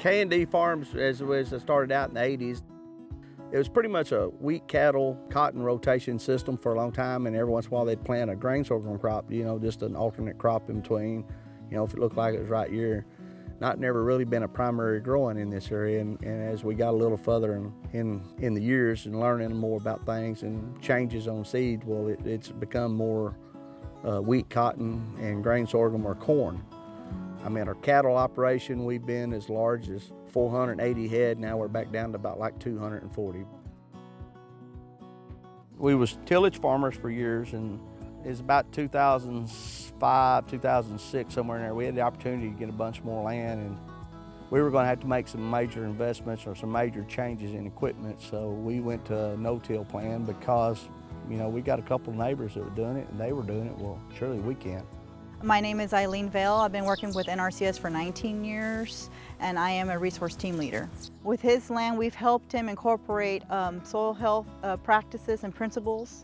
K&D farms, as I started out in the 80s, it was pretty much a wheat, cattle, cotton rotation system for a long time, and every once in a while they'd plant a grain sorghum crop, just an alternate crop in between, if it looked like it was right year. Never really been a primary growing in this area, and as we got a little further in the years and learning more about things and changes on seeds, well, it's become more wheat, cotton, and grain sorghum or corn. Our cattle operation, we've been as large as 480 head. Now we're back down to about like 240. We was tillage farmers for years, and it's about 2005, 2006, somewhere in there. We had the opportunity to get a bunch more land, and we were going to have to make some major investments or some major changes in equipment. So we went to a no-till plan because, we got a couple of neighbors that were doing it, and they were doing it. Well, surely we can. My name is Eileen Vale. I've been working with NRCS for 19 years, and I am a resource team leader. With his land, we've helped him incorporate soil health practices and principles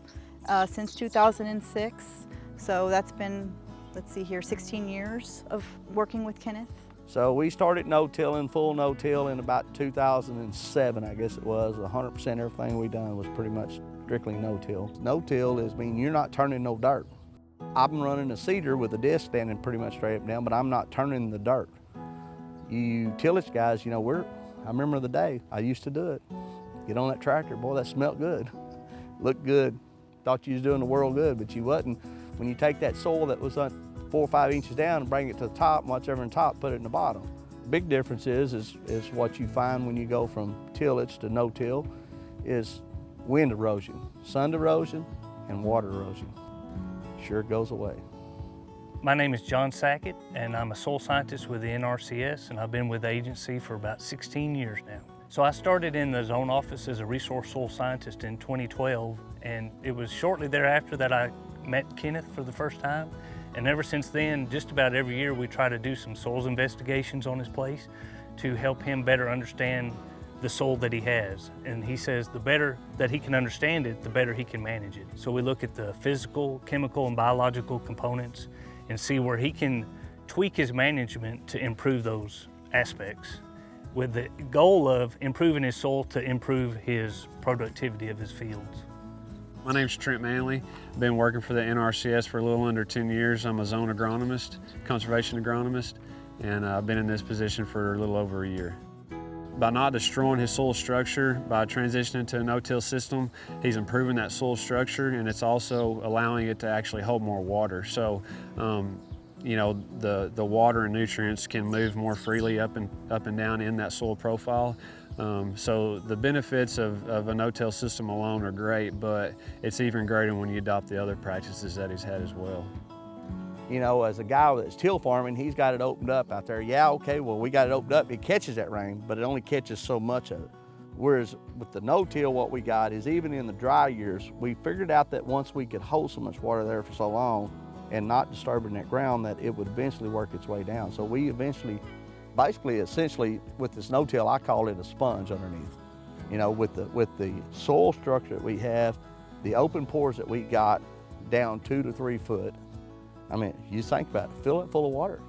since 2006. So that's been, 16 years of working with Kenneth. So we started no-tilling, full no-till in about 2007, I guess it was. 100% everything we done was pretty much strictly no-till. No-till you're not turning no dirt. I'm running a seeder with a disc standing pretty much straight up and down, but I'm not turning the dirt. You tillage guys, I remember the day I used to do it. Get on that tractor, boy, that smelled good. Looked good. Thought you was doing the world good, but you wasn't. When you take that soil that was 4 or 5 inches down and bring it to the top, and whatever in top, put it in the bottom. Big difference is what you find when you go from tillage to no-till is wind erosion, sun erosion, and water erosion. Sure goes away. My name is John Sackett, and I'm a soil scientist with the NRCS, and I've been with the agency for about 16 years now. So I started in the zone office as a resource soil scientist in 2012, and it was shortly thereafter that I met Kenneth for the first time. And ever since then, just about every year, we try to do some soils investigations on his place to help him better understand the soil that he has. And he says the better that he can understand it, the better he can manage it. So we look at the physical, chemical, and biological components and see where he can tweak his management to improve those aspects with the goal of improving his soil to improve his productivity of his fields. My name's Trent Manley. I've been working for the NRCS for a little under 10 years. I'm a zone agronomist, conservation agronomist, and I've been in this position for a little over a year. By not destroying his soil structure, by transitioning to a no-till system, he's improving that soil structure, and it's also allowing it to actually hold more water. So, the water and nutrients can move more freely up and down in that soil profile. So the benefits of a no-till system alone are great, but it's even greater when you adopt the other practices that he's had as well. As a guy that's till farming, he's got it opened up out there. Yeah, okay, well, we got it opened up. It catches that rain, but it only catches so much of it. Whereas with the no-till, what we got is even in the dry years, we figured out that once we could hold so much water there for so long and not disturbing that ground, that it would eventually work its way down. So we essentially, with this no-till, I call it a sponge underneath. With the soil structure that we have, the open pores that we got down 2 to 3 foot, you think about it, fill it full of water.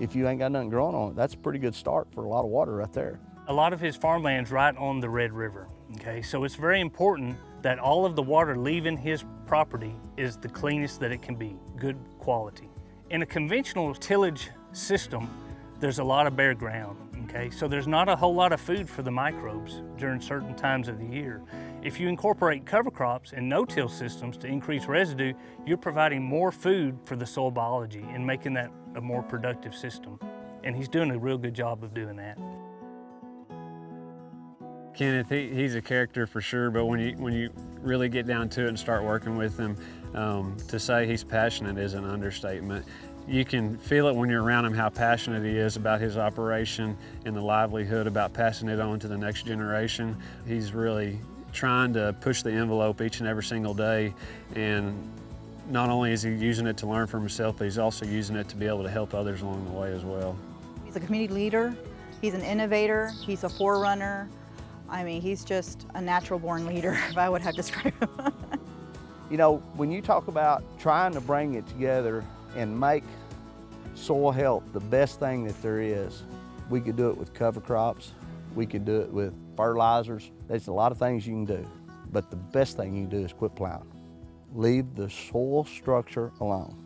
If you ain't got nothing growing on it, that's a pretty good start for a lot of water right there. A lot of his farmland's right on the Red River, okay? So it's very important that all of the water leaving his property is the cleanest that it can be, good quality. In a conventional tillage system, there's a lot of bare ground, okay? So there's not a whole lot of food for the microbes during certain times of the year. If you incorporate cover crops and no-till systems to increase residue, you're providing more food for the soil biology and making that a more productive system. And he's doing a real good job of doing that. Kenneth, he's a character for sure, but when you really get down to it and start working with him, to say he's passionate is an understatement. You can feel it when you're around him how passionate he is about his operation and the livelihood about passing it on to the next generation. He's really trying to push the envelope each and every single day, and not only is he using it to learn for himself, but he's also using it to be able to help others along the way as well. He's a community leader, he's an innovator, he's a forerunner. He's just a natural born leader, if I would have to describe him. When you talk about trying to bring it together and make soil health the best thing that there is, We could do it with cover crops. We could do it with fertilizers. There's a lot of things you can do, but the best thing you can do is quit plowing. Leave the soil structure alone.